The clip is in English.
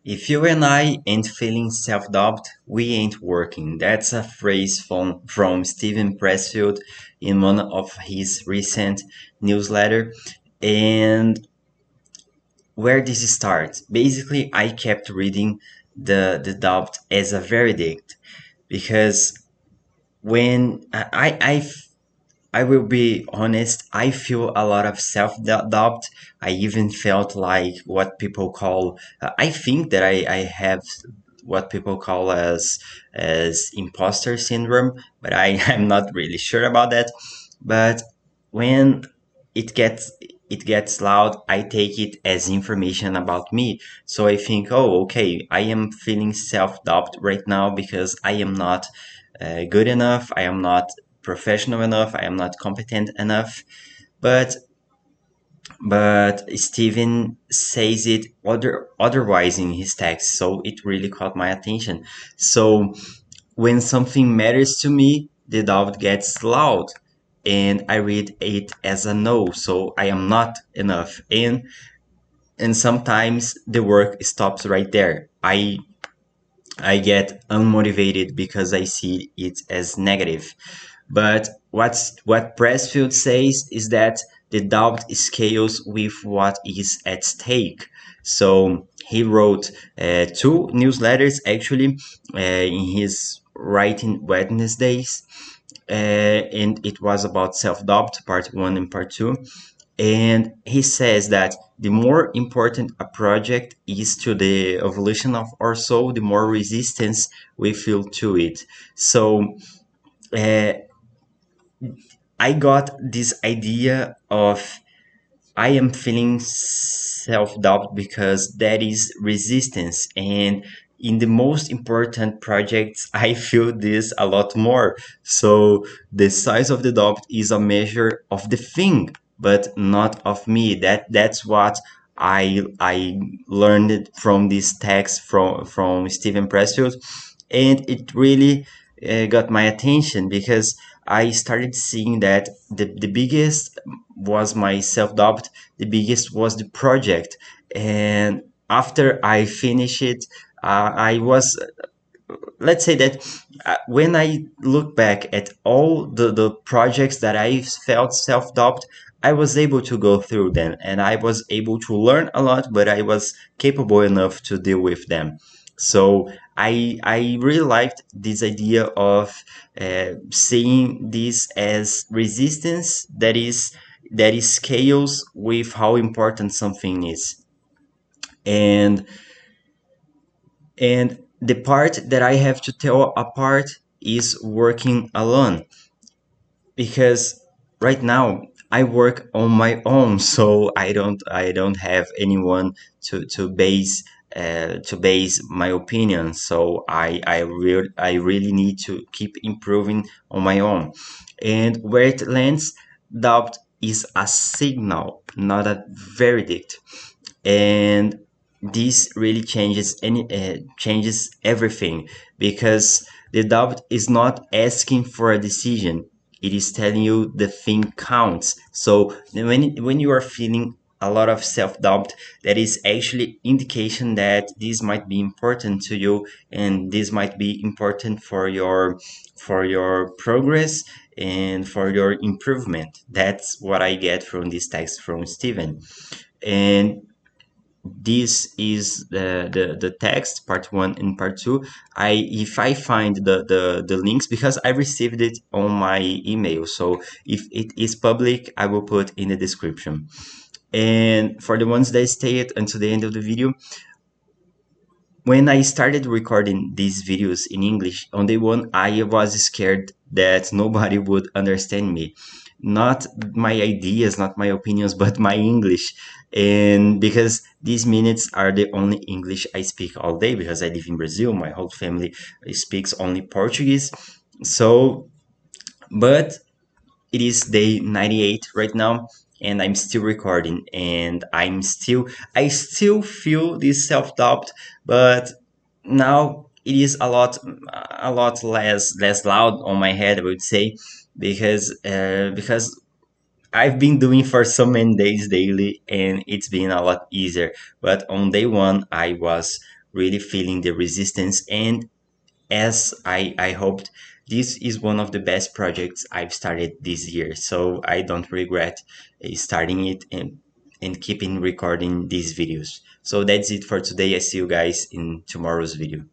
If you and I ain't feeling self-doubt, we ain't working. That's a phrase from Steven Pressfield in one of his recent newsletter. And where this starts, basically, I kept reading the doubt as a verdict because when I will be honest, I feel a lot of self doubt. I even felt like what people call, I think that I have what people call as imposter syndrome, but I'm not really sure about that. But when it gets it gets loud, I take it as information about me. So I think, oh, okay, I am feeling self doubt right now because I am not good enough. I am not professional enough. I am not competent enough. But Steven says it otherwise in his text, so it really caught my attention. So when something matters to me, the doubt gets loud, and I read it as a no. So I am not enough, and sometimes the work stops right there. I get unmotivated because I see it as negative. But what Pressfield says is that the doubt scales with what is at stake. So he wrote two newsletters actually in his writing Wednesdays, and it was about self doubt, part one and part two. And he says that the more important a project is to the evolution of our soul, the more resistance we feel to it. So uh, I got this idea of I am feeling self doubt because that is resistance. And in the most important projects, I feel this a lot more. So the size of the doubt is a measure of the thing, but not of me. That's what I learned it from this text from Steven Pressfield, and it really got my attention because I started seeing that the biggest was my self doubt, the biggest was the project. And after I finished it, I was, let's say that when I look back at all the projects that I felt self doubt, I was able to go through them and I was able to learn a lot, but I was capable enough to deal with them. So I really liked this idea of seeing this as resistance that is scales with how important something is. And the part that I have to tell apart is working alone because right now I work on my own, so I don't have anyone to base my opinion. So I really need to keep improving on my own. And where it lands, doubt is a signal, not a verdict. And this really changes everything because the doubt is not asking for a decision, it is telling you the thing counts. So when you are feeling a lot of self-doubt, that is actually indication that this might be important to you and this might be important for your progress and for your improvement. That's what I get from this text from Steven. And this is the text part one and part two. If I find the links, because I received it on my email, so if it is public I will put in the description. And for the ones that stayed until the end of the video, when I started recording these videos in English, on day one, I was scared that nobody would understand me. Not my ideas, not my opinions, but my English. And because these minutes are the only English I speak all day, because I live in Brazil, my whole family speaks only Portuguese. So, but it is day 98 right now, and I'm still recording, and I still feel this self-doubt, but now it is a lot less loud on my head, I would say, because I've been doing for so many days daily, and it's been a lot easier. But on day one, I was really feeling the resistance. And as I hoped, this is one of the best projects I've started this year. So I don't regret starting it and keeping recording these videos. So that's it for today. I see you guys in tomorrow's video.